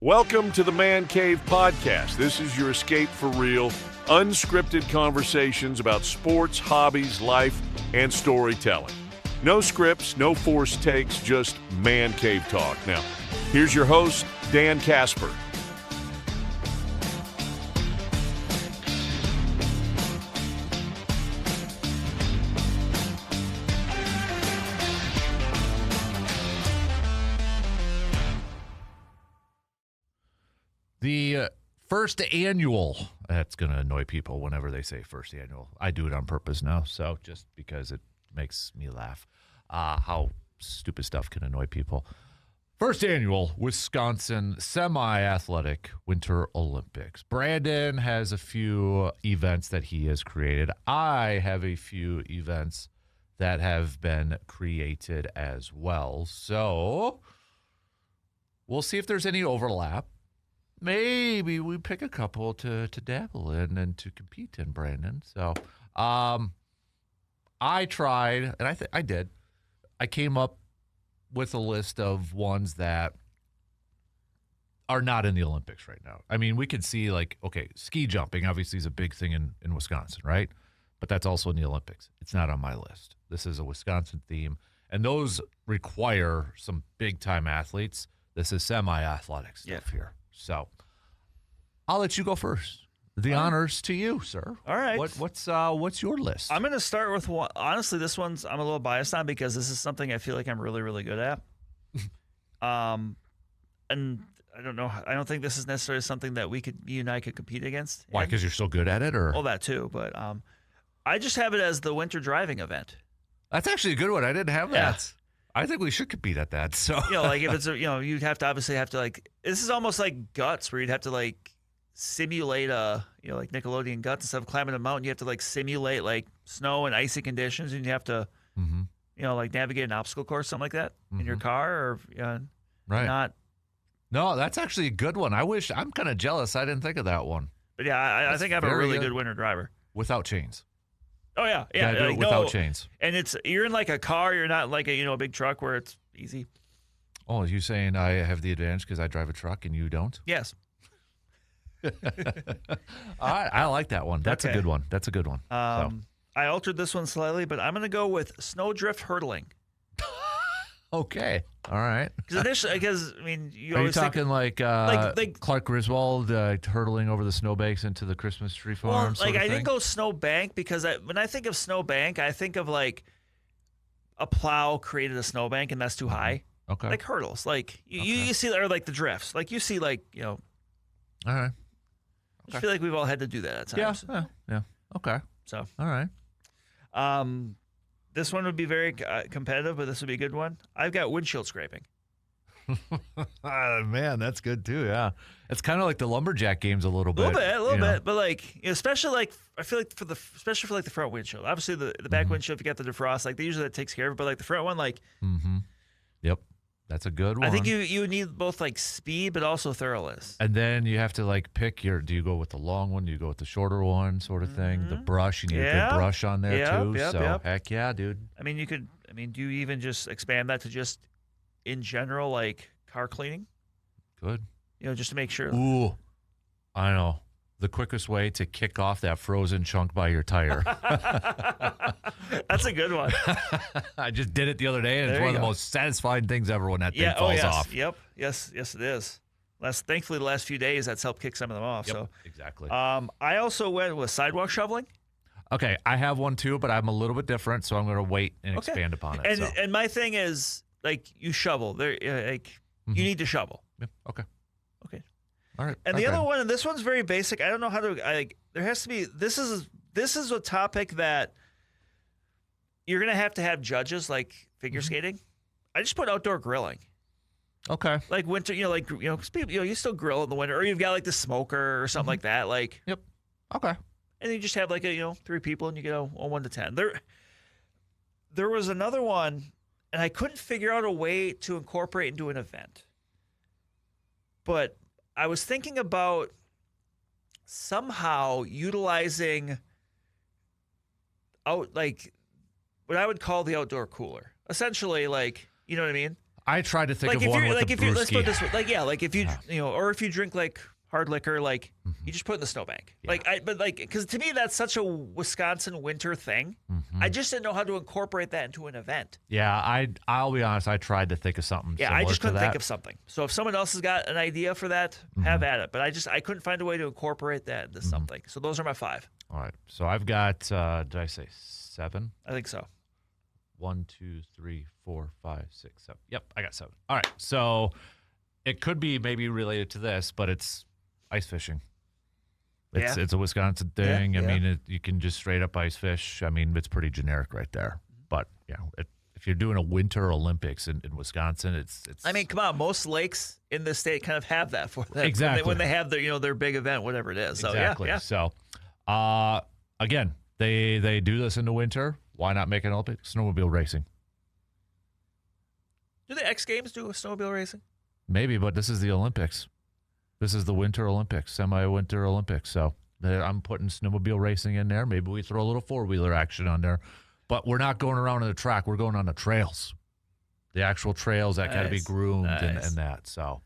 Welcome to the Man Cave Podcast. This is your escape for real, unscripted conversations about sports, hobbies, life, and storytelling. No scripts, no forced takes, just Man Cave talk. Now, here's your host, Dan Kasper. The first annual, that's going to annoy people whenever they say first annual. I do it on purpose now, so just because it makes me laugh. How stupid stuff can annoy people. First annual Wisconsin Semi-Athletic Winter Olympics. Brandon has a few events that he has created. I have a few events that have been created as well. So we'll see if there's any overlap. Maybe we pick a couple to dabble in and to compete in, Brandon. So I tried, and I did. I came up with a list of ones that are not in the Olympics right now. I mean, we could see, like, okay, ski jumping obviously is a big thing in Wisconsin, right? But that's also in the Olympics. It's not on my list. This is a Wisconsin theme, and those require some big-time athletes. This is semi-athletic stuff here. So I'll let you go first. The honors to you, sir. All right. What's your list? I'm going to start with one. Honestly, this one's I'm a little biased on because this is something I feel like I'm really, really good at. And I don't know. I don't think this is necessarily something that you and I could compete against. Why? Because you're so good at it, or? Well, that too. But I just have it as the winter driving event. That's actually a good one. I didn't have that. I think we should compete at that. So like if it's you'd have to like this is almost like Guts, where you'd have to like simulate like Nickelodeon Guts. Instead of climbing a mountain, you have to like simulate like snow and icy conditions, and you have to like navigate an obstacle course, something like that in your car, or right. Not. No, that's actually a good one. I'm kind of jealous. I didn't think of that one. But yeah, I think I'm a really good winter driver without chains. Oh yeah. Like, without chains. And you're in like a car. You're not like a big truck where it's easy. Oh, are you saying I have the advantage because I drive a truck and you don't? Yes. All right, I like that one. That's a good one. That's a good one. I altered this one slightly, but I'm going to go with snowdrift hurdling. Okay. All right. Because I mean, you are always you talking think like Clark Griswold hurtling over the snowbanks into the Christmas tree farm? Well, I didn't go snowbank because when I think of snowbank, I think of like a plow created a snowbank and that's too high. Okay. Like hurdles, like you see, or like the drifts, like you see, like All right. I feel like we've all had to do that at times. Yeah. Okay. So. All right. This one would be very competitive, but this would be a good one. I've got windshield scraping. Man, that's good too. Yeah, it's kind of like the lumberjack games a little bit. A little bit, but like especially like I feel like especially for like the front windshield. Obviously the back windshield, if you got the defrost, like usually that takes care of it. But like the front one, like. Yep, that's a good one. I think you need both like speed, but also thoroughness. And then you have to like pick do you go with the long one? Do you go with the shorter one, sort of thing? The brush, you need a good brush on there too. Yep. Heck yeah, dude. I mean, do you even just expand that to just in general, like car cleaning? Good. Just to make sure. Ooh, I know. The quickest way to kick off that frozen chunk by your tire. That's a good one. I just did it the other day, and it's one of the most satisfying things ever when that thing falls off. Yep. Yes, it is. Thankfully, the last few days, that's helped kick some of them off. Yep, so exactly. I also went with sidewalk shoveling. Okay, I have one too, but I'm a little bit different, so I'm going to wait and expand upon it. And my thing is, like, you shovel. You need to shovel. Yeah, okay. All right. And the other one, and this one's very basic. I don't know how to. There has to be. This is a topic that you're gonna have to have judges, like figure skating. I just put outdoor grilling. Okay. Like winter, you still grill in the winter, or you've got like the smoker or something like that. Like. Yep. Okay. And then you just have like 3 people, and you go 1 to 10. There was another one, and I couldn't figure out a way to incorporate into an event, but. I was thinking about somehow utilizing what I would call the outdoor cooler. Essentially, like, you know what I mean? I tried to think Like of if one you're with like the if you let's put brewski. it this way, like like if you or if you drink like hard liquor, like you just put it in the snowbank. Yeah. But because to me that's such a Wisconsin winter thing. I just didn't know how to incorporate that into an event. Yeah, I'll be honest. I tried to think of something. Yeah, similar I just to couldn't that. think of something. So if someone else has got an idea for that, have at it. But I couldn't find a way to incorporate that into something. So those are my 5. All right, so I've got. Did I say 7? I think so. 1, 2, 3, 4, 5, 6, 7. Yep, I got 7. All right, so it could be maybe related to this, but it's ice fishing. It's a Wisconsin thing. I mean, you can just straight up ice fish. I mean, it's pretty generic right there. But if you're doing a Winter Olympics in Wisconsin, it's. I mean, come on, most lakes in the state kind of have that for them. Exactly. when they have their their big event, whatever it is. So Exactly. yeah. So, again, they do this in the winter. Why not make an Olympic snowmobile racing? Do the X Games do snowmobile racing? Maybe, but this is the Olympics. This is the Winter Olympics, semi-winter Olympics. So I'm putting snowmobile racing in there. Maybe we throw a little four-wheeler action on there. But we're not going around on the track. We're going on the trails. The actual trails that got to be groomed and that. So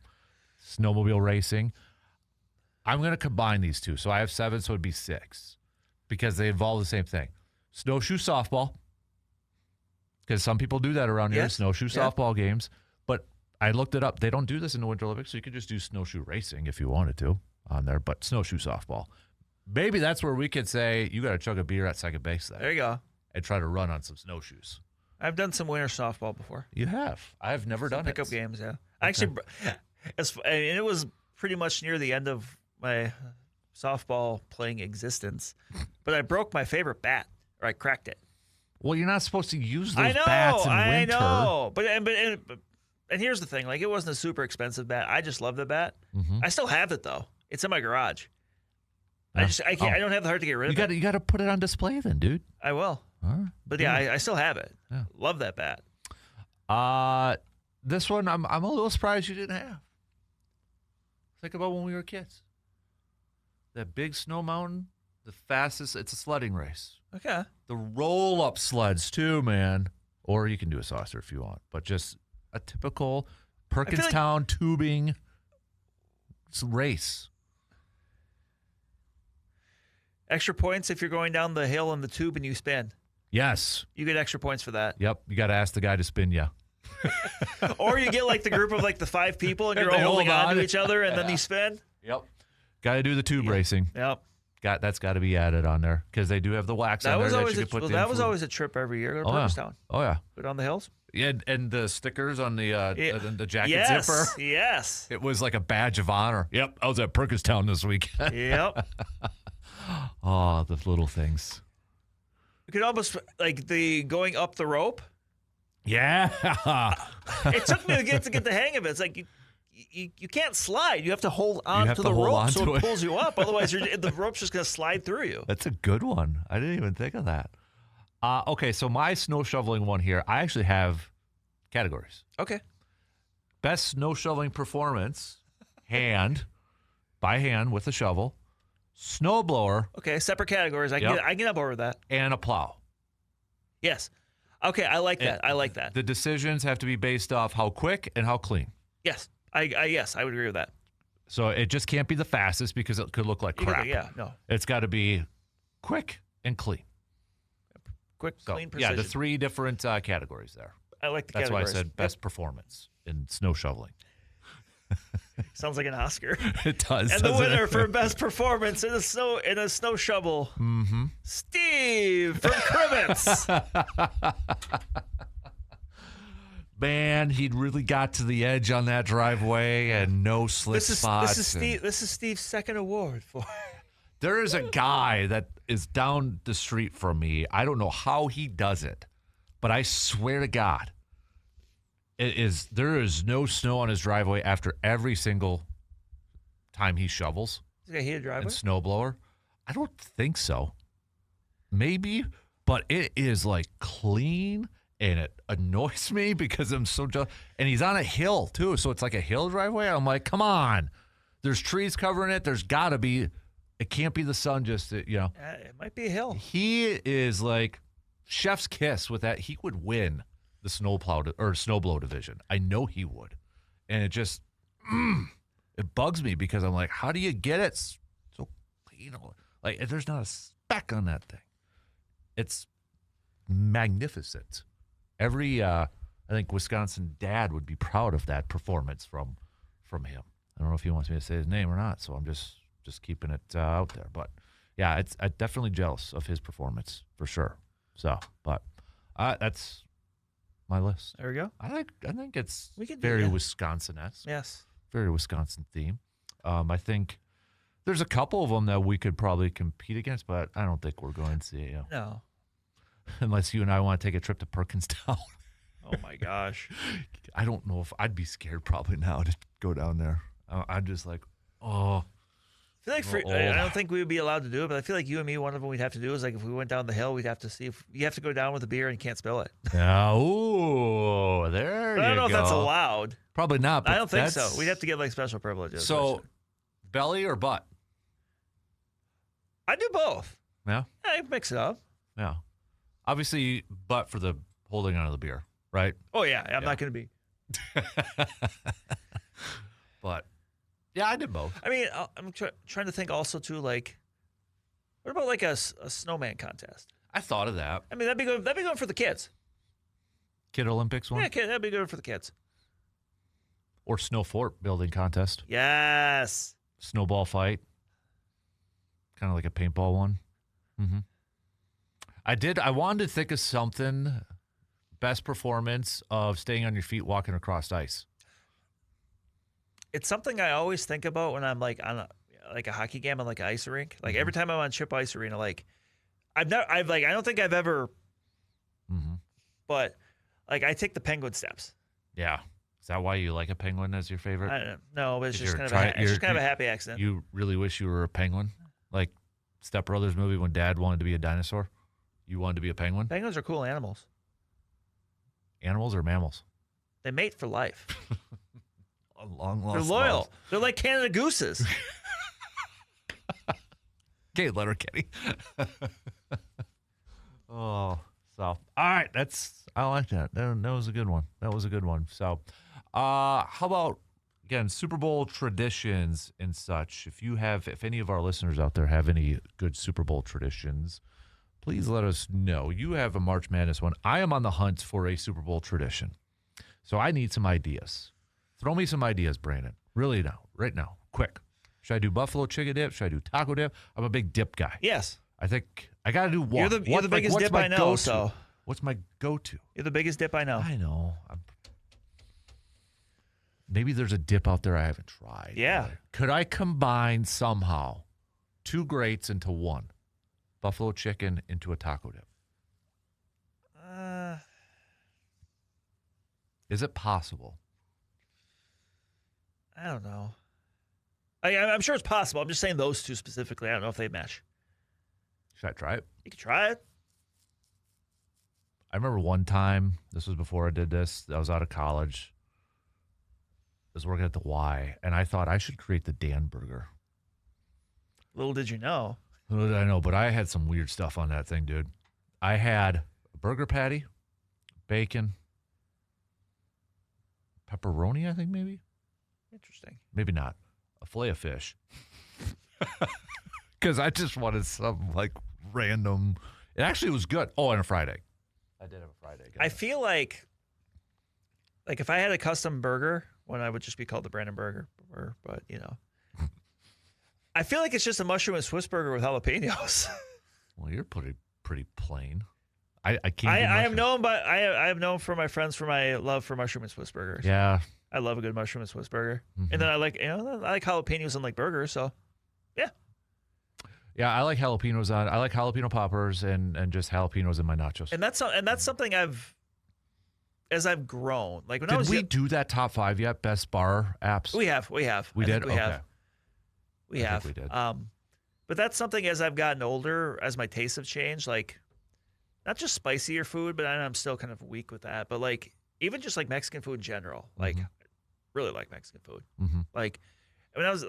snowmobile racing. I'm going to combine these two. So I have 7, so it'd be 6 because they involve the same thing. Snowshoe softball, because some people do that around here, snowshoe softball games. But I looked it up. They don't do this in the Winter Olympics, so you could just do snowshoe racing if you wanted to on there. But snowshoe softball. Maybe that's where we could say, you got to chug a beer at second base there. There you go. And try to run on some snowshoes. I've done some winter softball before. You have. I've never done pickup it. games, yeah. Actually, and it was pretty much near the end of my softball playing existence. But I broke my favorite bat, or I cracked it. Well, you're not supposed to use those bats in winter. I know. But here's the thing. Like, it wasn't a super expensive bat. I just love the bat. I still have it, though. It's in my garage. I can't. I don't have the heart to get rid of it. You got to put it on display then, dude. I will. But I still have it. Yeah. Love that bat. This one I'm a little surprised you didn't have. Think about when we were kids. That big snow mountain, the fastest. It's a sledding race. Okay. The roll-up sleds too, man. Or you can do a saucer if you want, but just a typical Perkinstown tubing race. Extra points if you're going down the hill in the tube and you spin. Yes. You get extra points for that. Yep. You got to ask the guy to spin you. Or you get like the group of like the 5 people and you're all holding on to each other and then you spin. Yep. Got to do the tube racing. Yep. That's got to be added on there because they do have the wax on there that you can put in. That was always a trip every year. Go to Perkinstown. Oh, yeah. Go down the hills. Yeah, and the stickers on the jacket yes, zipper. Yes. It was like a badge of honor. Yep. I was at Perkinstown this weekend. Yep. Oh, the little things. You could almost like the going up the rope. Yeah. It took me to get the hang of it. It's like you can't slide. You have to hold on to the rope so it pulls you up. Otherwise, the rope's just going to slide through you. That's a good one. I didn't even think of that. Okay, so my snow shoveling one here, I actually have categories. Okay. Best snow shoveling performance, by hand with a shovel, snowblower. Okay, separate categories. I get up over that. And a plow. Yes. Okay, I like that. I like that. The decisions have to be based off how quick and how clean. Yes. I would agree with that. So it just can't be the fastest because it could look like crap. No. It's got to be quick and clean. Quick, clean, precision. Yeah, the 3 different categories there. I like the That's categories. why I said best performance in snow shoveling. Sounds like an Oscar. It does. And the winner for best performance in a snow shovel, Steve from Cribbets. Man, he'd really got to the edge on that driveway and no slip spots. This is Steve's second award for. There is a guy that is down the street from me. I don't know how he does it, but I swear to God, there is no snow on his driveway after every single time he shovels. He's got a heated driveway? And snowblower. I don't think so. Maybe, but it is like clean. And it annoys me because I'm so jealous. And he's on a hill, too. So it's like a hill driveway. I'm like, come on. There's trees covering it. There's got to be. It can't be the sun just, It might be a hill. He is like chef's kiss with that. He would win the snowblow division. I know he would. And it just, it bugs me because I'm like, how do you get it so, like there's not a speck on that thing. It's magnificent. I think Wisconsin dad would be proud of that performance from him. I don't know if he wants me to say his name or not, so I'm just keeping it out there. But yeah, I'm definitely jealous of his performance for sure. So, but that's my list. There we go. I think it's We very Wisconsin-esque. Yes. Very Wisconsin theme. I think there's a couple of them that we could probably compete against, but I don't think we're going to see it. No. Unless you and I want to take a trip to Perkinstown. Oh my gosh. I don't know if I'd be scared probably now to go down there. I'm just like, oh. I feel like I don't think we would be allowed to do it, but I feel like you and me, one of them we'd have to do is like if we went down the hill, we'd have to see if you have to go down with a beer and you can't spill it. Oh, there you go. I don't know if that's allowed. Probably not. But I don't think so. We'd have to get like special privileges. So, belly or butt? I do both. Yeah? I mix it up. Yeah. Obviously, butt for the holding on to the beer, right? Oh, yeah. I'm not going to be. But, yeah, I did both. I mean, I'm trying to think also, too, like, what about like a snowman contest? I thought of that. I mean, that'd be good. That'd be good for the kids. Kid Olympics one? Yeah, that'd be good for the kids. Or snow fort building contest. Yes. Snowball fight. Kind of like a paintball one. Mm-hmm. I wanted to think of something. Best performance of staying on your feet walking across ice. It's something I always think about when I'm like on a hockey game on like an ice rink. Like every time I'm on Chip Ice Arena, like I don't think I've ever, but like I take the penguin steps. Yeah. Is that why you like a penguin as your favorite? I don't know. No, but it's just kind of a happy accident. You really wish you were a penguin? Like Step Brothers movie when Dad wanted to be a dinosaur? You wanted to be a penguin? Penguins are cool animals. Animals or mammals? They mate for life. A long lost They're loyal. love. They're like Canada gooses. Okay, Letterkenny. Oh, so all right. I like that. That was a good one. So, how about again Super Bowl traditions and such? If any of our listeners out there have any good Super Bowl traditions, please let us know. You have a March Madness one. I am on the hunt for a Super Bowl tradition, so I need some ideas. Throw me some ideas, Brandon. Really now, right now, quick. Should I do buffalo chicken dip? Should I do taco dip? I'm a big dip guy. Yes. I think I got to do one. You're the biggest dip I know. So what's my go-to? You're the biggest dip I know. I know. Maybe there's a dip out there I haven't tried. Yeah. Could I combine somehow two greats into one? Buffalo chicken into a taco dip. Is it possible? I don't know. I'm sure it's possible. I'm just saying those two specifically. I don't know if they mesh. Should I try it? You could try it. I remember one time, this was before I did this, I was out of college. I was working at the Y, and I thought I should create the Dan burger. Little did you know. Little did I know, but I had some weird stuff on that thing, dude. I had a burger patty, bacon, pepperoni, I think maybe. Interesting. Maybe not. A fillet of fish. Because I just wanted some like random. It actually was good. Oh, and a fried egg. I did have a fried egg. I feel like if I had a custom burger, one I would just be called the Brandon Burger, but you know, I feel like it's just a mushroom and Swiss burger with jalapenos. Well, you're pretty plain. I can't. I have known from my friends for my love for mushroom and Swiss burgers. Yeah. I love a good mushroom and Swiss burger. And then I like jalapenos on like burgers, so yeah. Yeah, I like jalapenos on. I like jalapeno poppers and just jalapenos in my nachos. And that's something as I've grown. Like when I was Did we do that top 5 yet? Best bar apps? We have. We did? We Okay. have. We I have. think we did. But that's something as I've gotten older, as my tastes have changed, like not just spicier food, but I'm still kind of weak with that. But like even just like Mexican food in general, like really like Mexican food. Like when I was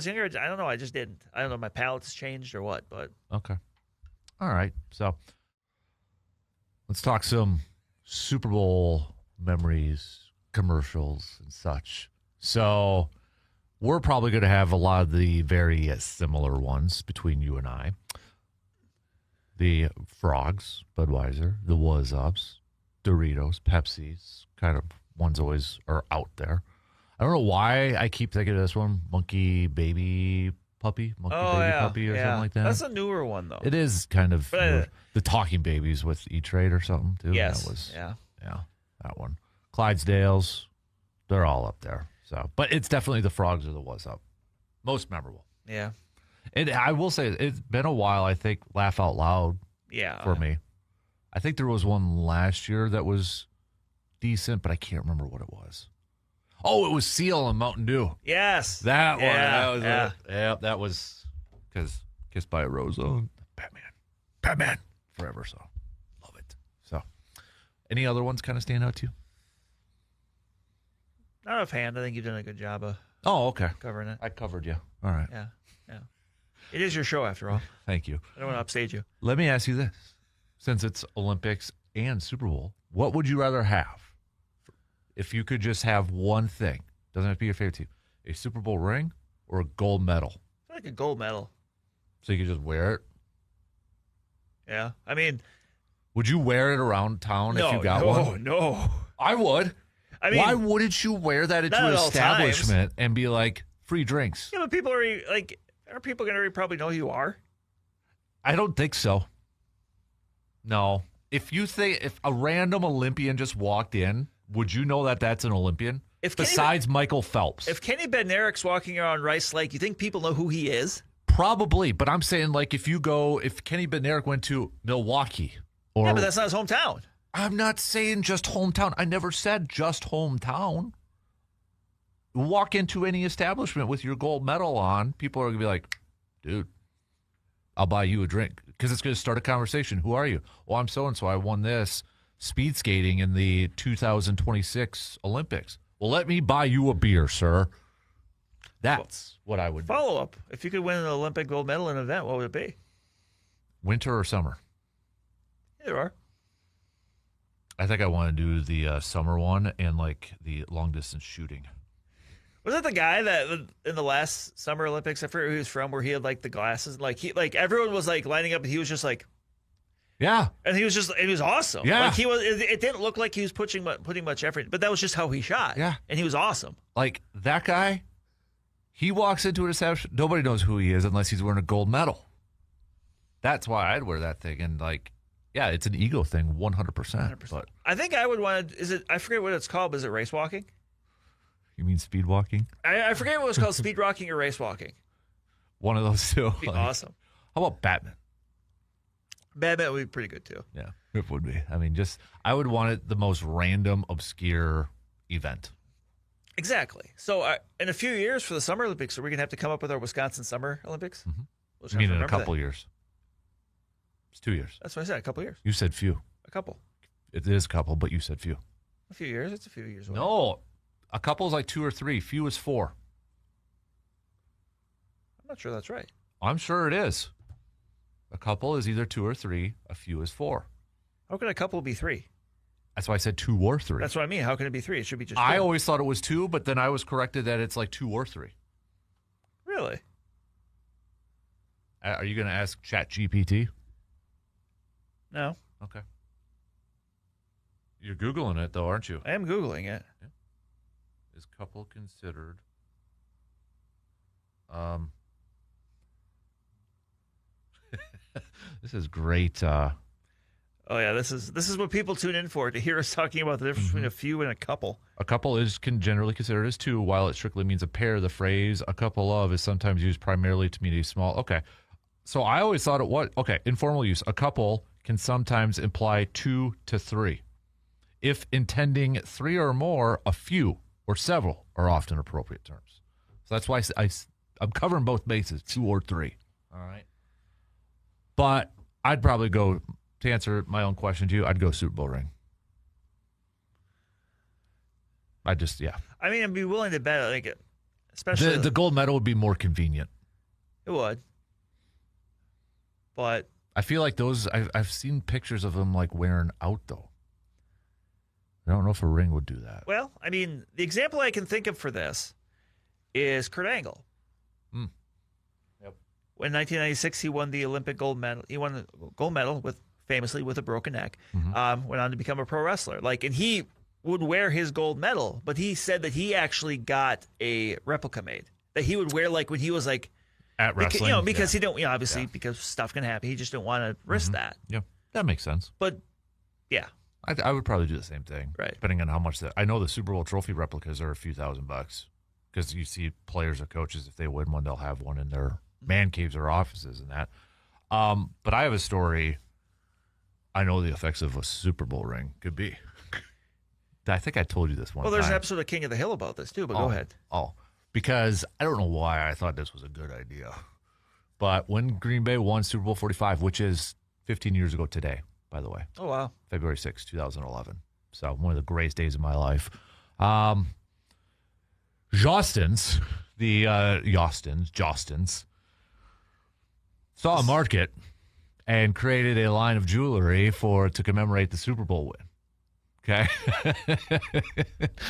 younger, I don't know, I just didn't. I don't know, my palate's changed or what, but okay. All right. So let's talk some Super Bowl memories, commercials, and such. So we're probably going to have a lot of the very similar ones between you and I. The Frogs, Budweiser, the Was-Ups, Doritos, Pepsi's, kind of ones always are out there. I don't know why I keep thinking of this one, Monkey Baby Puppy or something like that. That's a newer one, though. It is kind of the Talking Babies with E-Trade or something, too. Yes. That was, yeah, that one. Clydesdales, they're all up there. So, but it's definitely the Frogs or the Was-Up. Most memorable. Yeah. And I will say, it's been a while, I think, laugh out loud for me. I think there was one last year that was decent, but I can't remember what it was. Oh, it was Seal and Mountain Dew. Yes. That one. Yeah. That was because Kissed by a Rose Zone. Batman. Forever, so love it. So, any other ones kind of stand out to you? Not offhand. I think you've done a good job of covering it. I covered you. All right. Yeah. It is your show, after all. Thank you. I don't want to upstage you. Let me ask you this. Since it's Olympics and Super Bowl, what would you rather have? If you could just have one thing, doesn't have to be your favorite team, a Super Bowl ring or a gold medal? I feel like a gold medal. So you could just wear it? Yeah. I mean, would you wear it around town if you got one? No. I would. I mean, why wouldn't you wear that into an establishment and be like, free drinks? Yeah, but people are like, are people going to probably know who you are? I don't think so. No. If a random Olympian just walked in, would you know that that's an Olympian? Besides Michael Phelps. If Kenny Bednarik's walking around Rice Lake, you think people know who he is? Probably, but I'm saying like if Kenny Bednarik went to Milwaukee or... Yeah, but that's not his hometown. I'm not saying just hometown. I never said just hometown. Walk into any establishment with your gold medal on, people are going to be like, dude, I'll buy you a drink. Because it's going to start a conversation. Who are you? Well, I'm so-and-so. I won this speed skating in the 2026 Olympics. Well, let me buy you a beer, sir. That's what I would do. Follow up. If you could win an Olympic gold medal in an event, what would it be? Winter or summer? Either or. I think I want to do the summer one and like the long-distance shooting. Was that the guy that in the last Summer Olympics, I forget who he was from, where he had like the glasses, like everyone was like lining up, and he was just like, yeah, and he was awesome. Yeah, like it didn't look like he was putting much effort, but that was just how he shot. Yeah, and he was awesome. Like that guy, he walks into an establishment, nobody knows who he is unless he's wearing a gold medal. That's why I'd wear that thing, and like, yeah, it's an ego thing, 100%. But I think I would want to. I forget what it's called. But is it race walking? You mean speed walking? I forget what it was called, speed walking or race walking. One of those two. That'd be awesome. How about Batman? Batman would be pretty good too. Yeah, it would be. I mean, I would want it the most random, obscure event. Exactly. So in a few years for the Summer Olympics, are we going to have to come up with our Wisconsin Summer Olympics? Mm-hmm. I mean, in a couple years. It's 2 years. That's what I said, a couple years. You said few. A couple. It is a couple, but you said few. A few years? It's a few years away. No. A couple is like 2 or 3. Few is 4. I'm not sure that's right. I'm sure it is. A couple is either 2 or 3. A few is 4. How can a couple be 3? That's why I said 2 or 3. That's what I mean. How can it be 3? It should be just 2. I always thought it was 2, but then I was corrected that it's like 2 or 3. Really? Are you going to ask ChatGPT? No. Okay. You're Googling it, though, aren't you? I am Googling it. Yeah. Is couple considered? This is great. Oh yeah, this is what people tune in for, to hear us talking about the difference between a few and a couple. A couple is generally considered as 2, while it strictly means a pair. The phrase "a couple of" is sometimes used primarily to mean a small. Okay, so I always thought it was informal use. A couple can sometimes imply 2 to 3. If intending 3 or more, a few or several are often appropriate terms. So that's why I'm covering both bases, 2 or 3. All right. But I'd probably go, to answer my own question to you, I'd go Super Bowl ring. I mean, I'd be willing to bet, like, especially the gold medal would be more convenient. It would. But I feel like those, I've seen pictures of them like wearing out though. I don't know if a ring would do that. Well, I mean, the example I can think of for this is Kurt Angle. Yep. In 1996, he won the Olympic gold medal. He won the gold medal famously with a broken neck. Went on to become a pro wrestler. And he would wear his gold medal, but he said that he actually got a replica made that he would wear when he was at wrestling, because he don't, obviously because stuff can happen. He just didn't want to risk that. Yeah, that makes sense. But yeah, I would probably do the same thing, right? Depending on how much I know the Super Bowl trophy replicas are a few $1,000 because you see players or coaches, if they win one, they'll have one in their man caves or offices and that. But I have a story. I know the effects of a Super Bowl ring could be. I think I told you this one. Well, there's time. an episode of King of the Hill about this too, but go ahead. Because I don't know why I thought this was a good idea. But when Green Bay won Super Bowl 45, which is 15 years ago today, by the way. Oh, wow. February 6, 2011. So one of the greatest days of my life. Jostens, Jostens, saw a market and created a line of jewelry to commemorate the Super Bowl win. Okay.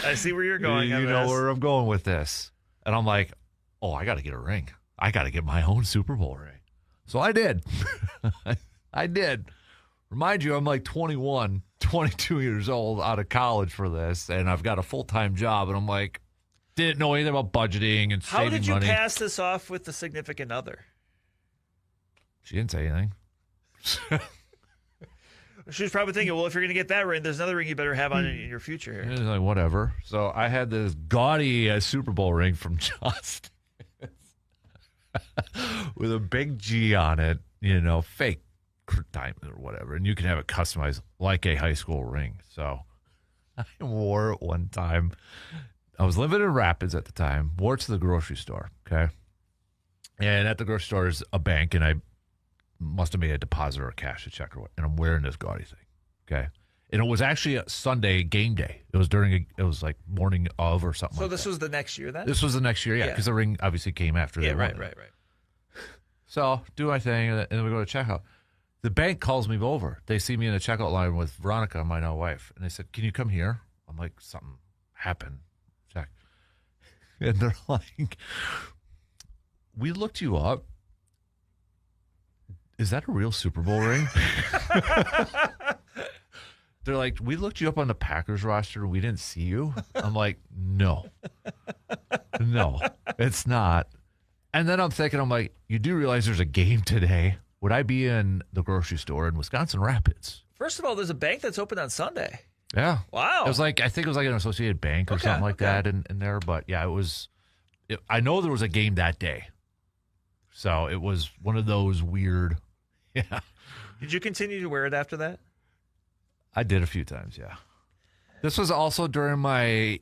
I see where you're going. You know where I'm going with this. And I'm like, oh, I got to get a ring. I got to get my own Super Bowl ring. So I did. I did. Remind you, I'm like 21, 22 years old out of college for this, and I've got a full-time job, and I'm like, didn't know anything about budgeting and saving money. How did you pass this off with the significant other? She didn't say anything. She was probably thinking, well, if you're going to get that ring, there's another ring you better have on in your future here. It was like, whatever. So I had this gaudy Super Bowl ring from Justin with a big G on it, fake diamond or whatever. And you can have it customized like a high school ring. So I wore it one time. I was living in Rapids at the time, wore it to the grocery store, okay? And at the grocery store is a bank, and I must have made a deposit or a cash, a check or what, and I'm wearing this gaudy thing, okay? And it was actually a Sunday game day. It was like morning of or something. So this was the next year then? This was the next year, yeah, because the ring obviously came after. Yeah, right. So do my thing, and then we go to checkout. The bank calls me over. They see me in the checkout line with Veronica, my now wife, and they said, "Can you come here?" I'm like, "Something happened." Check, and they're like, "We looked you up. Is that a real Super Bowl ring?" They're like, "We looked you up on the Packers roster. We didn't see you." I'm like, no, it's not. And then I'm like, you do realize there's a game today. Would I be in the grocery store in Wisconsin Rapids? First of all, there's a bank that's open on Sunday. Yeah. Wow. It was I think it was like an Associated Bank or something like that in there. But yeah, I know there was a game that day. So it was one of those weird. Yeah. Did you continue to wear it after that? I did a few times, yeah. This was also during my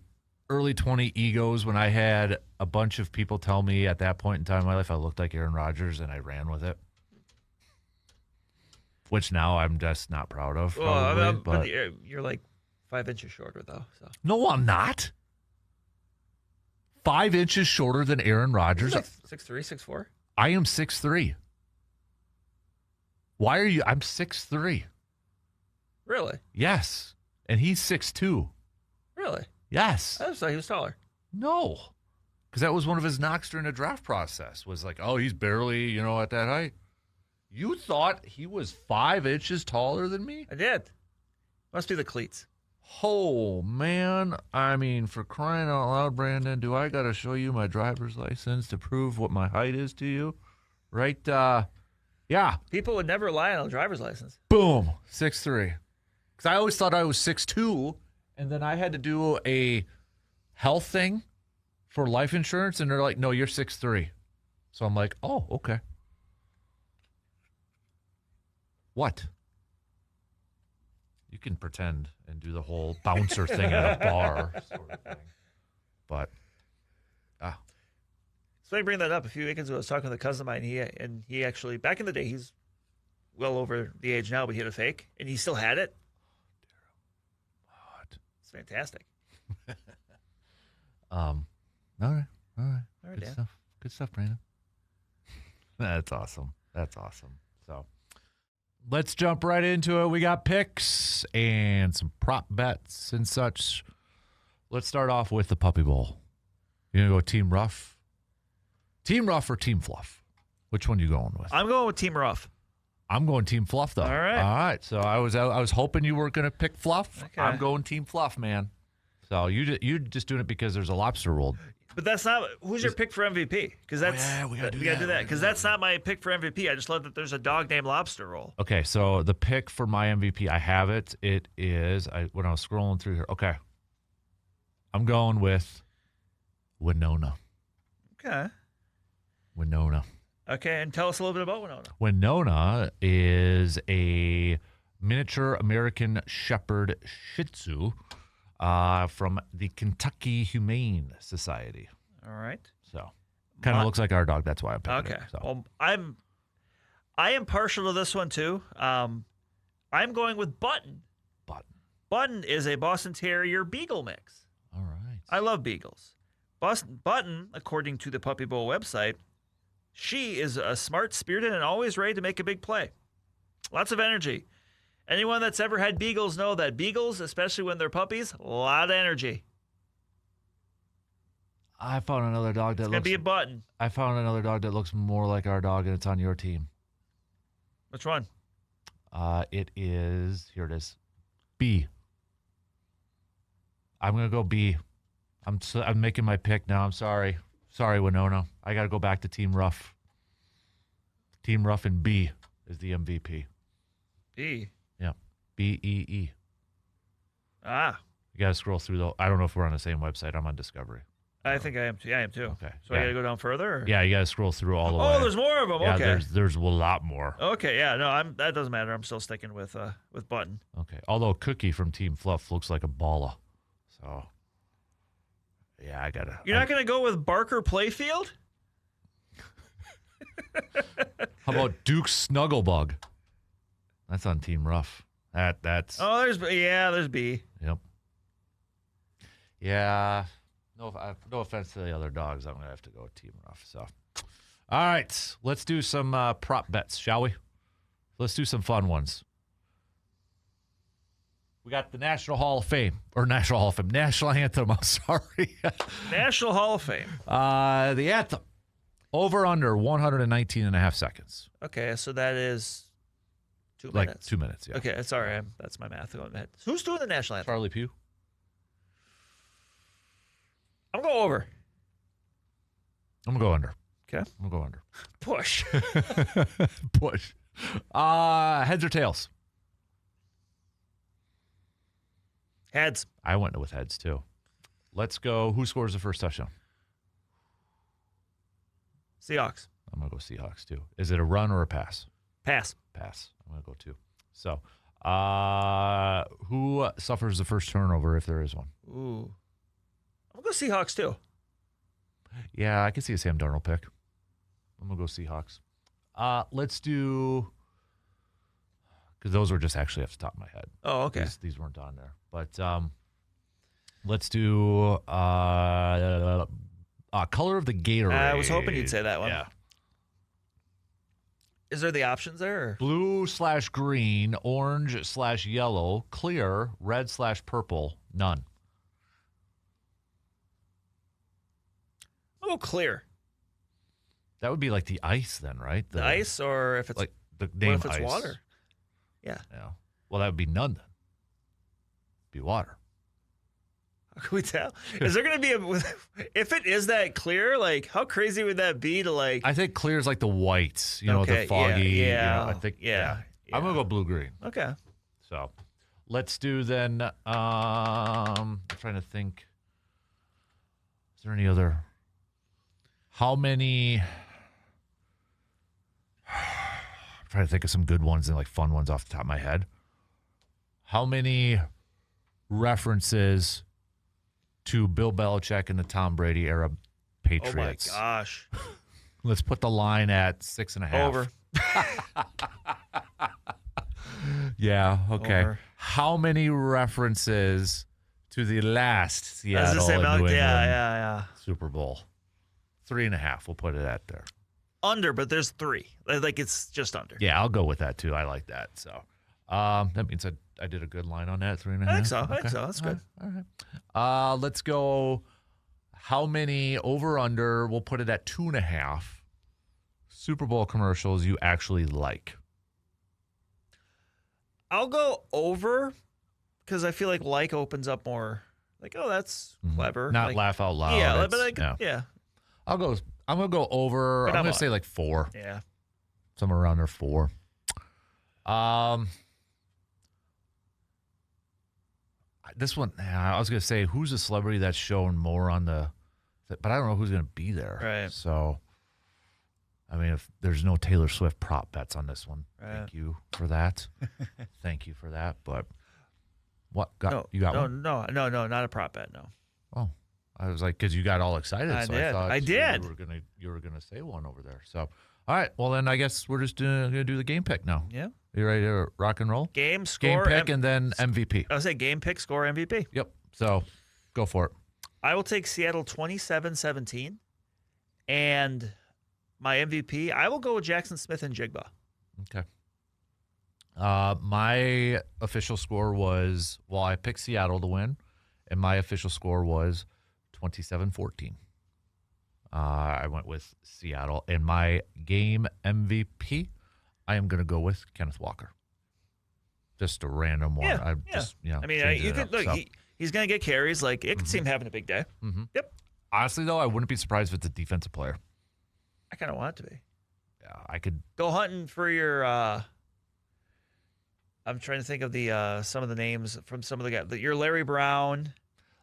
early 20 egos when I had a bunch of people tell me at that point in time in my life I looked like Aaron Rodgers, and I ran with it. Which now I'm just not proud of, probably. But you're like 5 inches shorter, though. So. No, I'm not. 5 inches shorter than Aaron Rodgers. Like 6'3", 6'4"? I am 6'3". Why are you? I'm 6'3". Really? Yes. And he's 6'2". Really? Yes. I just thought he was taller. No. Because that was one of his knocks during the draft process, was like, oh, he's barely, at that height. You thought he was 5 inches taller than me? I did. Must be the cleats. Oh, man. I mean, for crying out loud, Brandon, do I got to show you my driver's license to prove what my height is to you? Right? Yeah. People would never rely on a driver's license. Boom. 6'3". Because I always thought I was 6'2", and then I had to do a health thing for life insurance, and they're like, no, you're 6'3". So I'm like, oh, okay. What? You can pretend and do the whole bouncer thing at a bar sort of thing. But, So I bring that up. A few weekends ago, I was talking with a cousin of mine, he actually, back in the day, he's well over the age now, but he had a fake, and he still had it. What? It's fantastic. All right. Good Dan. stuff. Good stuff, Brandon. That's awesome. So, let's jump right into it. We got picks and some prop bets and such. Let's start off with the Puppy Bowl. You going to go Team Rough? Team Rough or Team Fluff? Which one are you going with? I'm going with Team Rough. I'm going Team Fluff, though. All right. All right. So I was hoping you were going to pick Fluff. Okay. I'm going Team Fluff, man. So you just doing it because there's a lobster roll. But that's not who's your pick for MVP? Because that's we gotta do that. Because that's not my pick for MVP. I just love that there's a dog named Lobster Roll. Okay, so the pick for my MVP, I have it. It is when I was scrolling through here. Okay, I'm going with Winona. Okay. Winona. Okay, and tell us a little bit about Winona. Winona is a miniature American Shepherd Shih Tzu from the Kentucky Humane Society. All right. So, kind of looks like our dog. That's why I'm picking it. Okay. So. Well, I am partial to this one too. I'm going with Button. Button is a Boston Terrier Beagle mix. All right. I love beagles. Button, according to the Puppy Bowl website, she is a smart, spirited, and always ready to make a big play. Lots of energy. Anyone that's ever had beagles know that beagles, especially when they're puppies, a lot of energy. I found another dog that It's going to be a Button. I found another dog that looks more like our dog, and it's on your team. Which one? It is, here it is, B. I'm going to go B. I'm making my pick now. I'm sorry. Sorry, Winona. I got to go back to Team Rough. Team Rough and B is the MVP. B. Yeah. B-E-E. Ah. You got to scroll through, though. I don't know if we're on the same website. I'm on Discovery. I think I am too. Yeah, I am too. Okay. So I got to go down further? Or? Yeah, you got to scroll through all the way. Oh, there's more of them. Yeah, Okay. there's a lot more. Okay, yeah. No, that doesn't matter. I'm still sticking with Button. Okay. Although Cookie from Team Fluff looks like a balla. So, yeah, I got to. You're not going to go with Barker Playfield? How about Duke Snugglebug? That's on Team Rough. That's. Oh, there's B. Yep. Yeah. No offense to the other dogs. I'm gonna have to go with Team Rough. So, all right, let's do some prop bets, shall we? Let's do some fun ones. We got the National Anthem. I'm sorry. National Hall of Fame. The anthem. Over under 119 and a half seconds. Okay, so that is 2 minutes. Like 2 minutes, yeah. Okay, sorry. That's my math going ahead. Who's doing the National Anthem? Charlie Pugh. I'm going to go over. I'm going to go under. Okay. I'm going to go under. Push. Push. Heads or tails? Heads. I went with heads, too. Let's go. Who scores the first touchdown? Seahawks. I'm going to go Seahawks, too. Is it a run or a pass? Pass. Pass. I'm going to go 2. So, who suffers the first turnover if there is one? Ooh. I'm going to go Seahawks, too. Yeah, I can see a Sam Darnold pick. I'm going to go Seahawks. Let's do, because those were just actually off the top of my head. Oh, okay. These weren't on there. But let's do color of the Gatorade. I was hoping you'd say that one. Yeah. Is there the options there? Or? Blue/green, orange/yellow, clear, red/purple, none. Oh, clear. That would be like the ice then, right? The ice, or if it's like the name what if it's ice. water? Yeah. Yeah. Well, that would be none then. Be water. How can we tell? Is there going to be if it is that clear, like how crazy would that be to like? I think clear is like the white, the foggy. Yeah. I think. Yeah. I'm gonna go blue-green. Okay. So, let's do then. I'm trying to think. Is there any other? How many? I'm trying to think of some good ones and like fun ones off the top of my head. How many references to Bill Belichick and the Tom Brady era Patriots? Oh my gosh! Let's put the line at 6.5. Over. Yeah. Okay. Over. How many references to the last Seattle and New England yeah. Super Bowl? 3.5. We'll put it at there. under, but there's 3. Like it's just under. Yeah, I'll go with that too. I like that. So that means I did a good line on that, 3.5. I think so. That's good. All right. Let's go. How many over under? We'll put it at 2.5. Super Bowl commercials you actually like. I'll go over because I feel like opens up more. Like, oh, that's clever. Not like, laugh out loud. Yeah, but yeah. I'm gonna go over. I'm gonna say like 4. Yeah. Somewhere around there, 4. This one, I was gonna say who's a celebrity that's shown more on the, but I don't know who's gonna be there. Right. So, I mean, if there's no Taylor Swift prop bets on this one, thank you for that. Thank you for that. But what you got one? No, not a prop bet. No. Oh, I was like, because you got all excited. I did. I thought you were gonna say one over there. So, all right. Well, then I guess we're just gonna do the game pick now. Yeah. You ready to rock and roll? Game, score, game pick, and then MVP. I would say game, pick, score, MVP. Yep. So, go for it. I will take Seattle 27-17, and my MVP, I will go with Jackson Smith and Jigba. Okay. My official score was, I picked Seattle to win, and my official score was 27-14. I went with Seattle, and my game MVP, I am going to go with Kenneth Walker. Just a random one. Yeah, I mean, you could look. He's going to get carries. Like it could see him having a big day. Mm-hmm. Yep. Honestly, though, I wouldn't be surprised if it's a defensive player. I kind of want it to be. Yeah, I could go hunting for your. I'm trying to think of the some of the names from some of the guys. Your Larry Brown.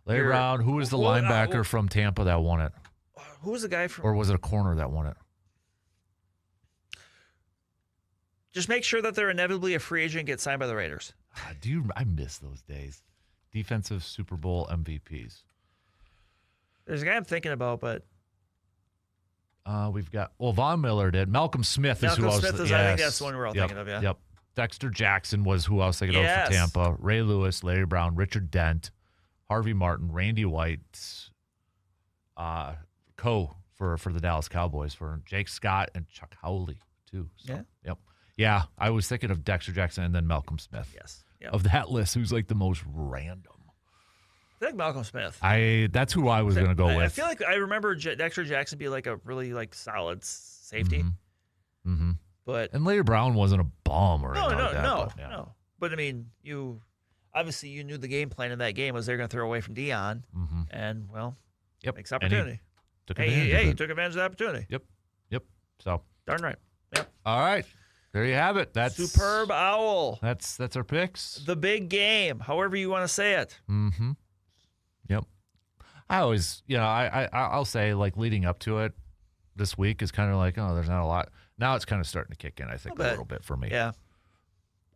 Larry Brown. Who was the linebacker from Tampa that won it? Who was the guy from? Or was it a corner that won it? Just make sure that they're inevitably a free agent and get signed by the Raiders. I miss those days. Defensive Super Bowl MVPs. There's a guy I'm thinking about, but we've got Von Miller did. Malcolm Smith is who I was thinking. I think that's the one we're all thinking of. Yeah. Yep. Dexter Jackson was who I was thinking of for Tampa. Ray Lewis, Larry Brown, Richard Dent, Harvey Martin, Randy White, for the Dallas Cowboys, for Jake Scott and Chuck Howley too. So, yeah. Yep. Yeah, I was thinking of Dexter Jackson and then Malcolm Smith. Yes. Yep. Of that list, who's like the most random? I think Malcolm Smith. That's who I was going to go with. I feel like I remember Dexter Jackson be like a really solid safety. Mm-hmm. And Larry Brown wasn't a bum or anything like that. No. But I mean, you knew the game plan in that game was they're going to throw away from Dion, and makes opportunity. He took advantage of the opportunity. Yep. So darn right. Yep. All right. There you have it. That's Superb Owl. That's our picks. The big game, however you want to say it. Mm-hmm. Yep. I always, I'll say like leading up to it this week is kind of like, oh, there's not a lot. Now it's kind of starting to kick in, I think, a little bit for me. Yeah.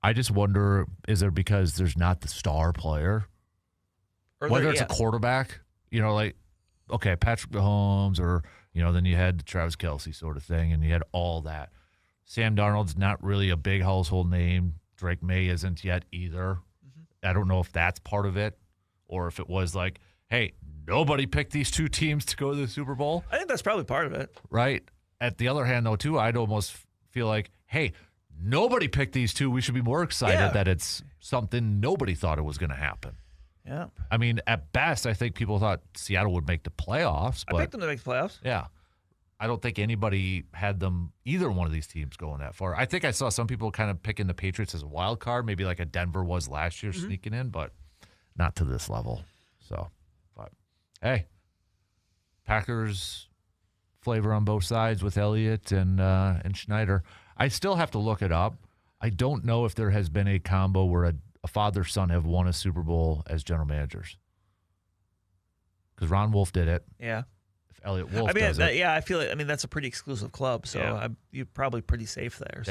I just wonder, is there because there's not the star player? Whether it's a quarterback, okay, Patrick Mahomes or, then you had the Travis Kelce sort of thing and you had all that. Sam Darnold's not really a big household name. Drake May isn't yet either. I don't know if that's part of it or if it was like, hey, nobody picked these two teams to go to the Super Bowl. I think that's probably part of it. Right. At the other hand, though, too, I'd almost feel like, hey, nobody picked these two. We should be more excited that it's something nobody thought it was going to happen. Yeah. I mean, at best, I think people thought Seattle would make the playoffs. But I picked them to make the playoffs. Yeah. I don't think anybody had either one of these teams going that far. I think I saw some people kind of picking the Patriots as a wild card, maybe like a Denver was last year sneaking in, but not to this level. So, but hey, Packers flavor on both sides with Elliott and Schneider. I still have to look it up. I don't know if there has been a combo where a father-son have won a Super Bowl as general managers. Because Ron Wolf did it. Yeah. Elliott Wolf does it. Yeah, I feel like, that's a pretty exclusive club, so you're probably pretty safe there.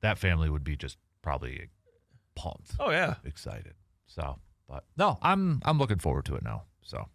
That family would be just probably pumped. Oh yeah, excited. So, but no, I'm looking forward to it now. So,